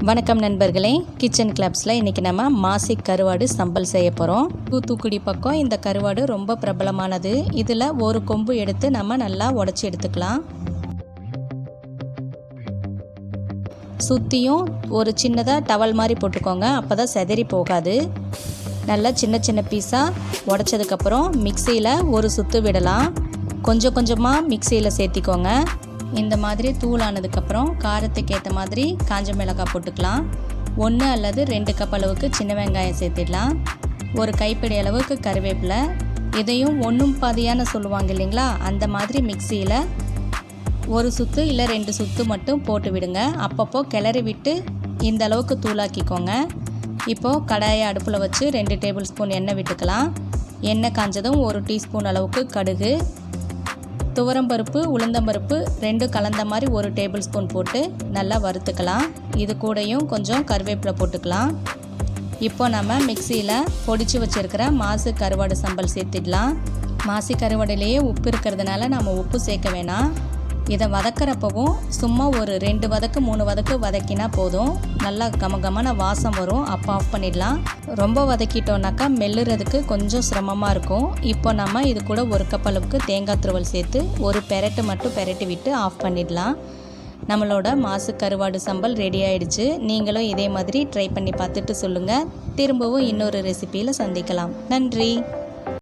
வணக்கம் நண்பர்களே, கிச்சன் கிளப்ஸில் இன்றைக்கி நம்ம மாசி கருவாடு சம்பல் செய்ய போகிறோம். தூத்துக்குடி பக்கம் இந்த கருவாடு ரொம்ப பிரபலமானது. இதில் ஒரு கொம்பு எடுத்து நம்ம நல்லா உடச்சி எடுத்துக்கலாம். சுற்றியும் ஒரு சின்னதாக டவல் மாதிரி போட்டுக்கோங்க, அப்போ தான் செதறி போகாது. நல்லா சின்ன சின்ன பீஸாக உடச்சதுக்கப்புறம் மிக்சியில் ஒரு சுற்று விடலாம். கொஞ்சம் கொஞ்சமாக மிக்சியில் சேர்த்திக்கோங்க. இந்த மாதிரி தூள் ஆனதுக்கப்புறம் காரத்துக்கு ஏற்ற மாதிரி காஞ்ச மிளகாய் போட்டுக்கலாம். 1 அல்லது 2 கப் அளவுக்கு சின்ன வெங்காயம் சேர்த்திடலாம். ஒரு கைப்பிடி அளவுக்கு கருவேப்பிலை. இதையும் ஒன்றும் பாதியான சொல்லுவாங்க இல்லைங்களா, அந்த மாதிரி மிக்சியில் ஒரு சுற்று இல்லை 2 சுற்று மட்டும் போட்டு விடுங்க. அப்பப்போ கிளறி விட்டு இந்த அளவுக்கு தூளாக்கிக்கோங்க. இப்போது கடாயை அடுப்பில் வச்சு 2 டேபிள் ஸ்பூன் எண்ணெய் விட்டுக்கலாம். எண்ணெய் காஞ்சதும் 1 டீஸ்பூன் அளவுக்கு கடுகு, துவரம்பருப்பு, உளுந்தம்பருப்பு 2 கலந்த மாதிரி 1 டேபிள் ஸ்பூன் போட்டு நல்லா வறுத்துக்கலாம். இது கூடயும் கொஞ்சம் கருவேப்பிலை போட்டுக்கலாம். இப்போ நம்ம மிக்சியில் பொடிச்சு வச்சுருக்கிற மாசி கருவாடு சம்பல் சேர்த்திடலாம். மாசி கருவாடுலேயே உப்பு இருக்கிறதுனால நம்ம உப்பு சேர்க்க வேணாம். இதை வதக்கிறப்பவும் சும்மா ஒரு 2 வதக்கு 3 வதக்கு வதக்கினா போதும். நல்லா கமகமான வாசம் வரும். அப்போ ஆஃப் பண்ணிடலாம். ரொம்ப வதக்கிட்டோன்னாக்கா மெல்லுறதுக்கு கொஞ்சம் சிரமமாக இருக்கும். இப்போ நம்ம இது கூட 1 கப் அளவுக்கு தேங்காய் துருவல் சேர்த்து ஒரு பெரட்டு மட்டும் பெரட்டி விட்டு ஆஃப் பண்ணிடலாம். நம்மளோட மாசு கருவாடு சம்பல் ரெடி ஆயிடுச்சு. நீங்களும் இதே மாதிரி ட்ரை பண்ணி பார்த்துட்டு சொல்லுங்கள். திரும்பவும் இன்னொரு ரெசிபியில் சந்திக்கலாம். நன்றி.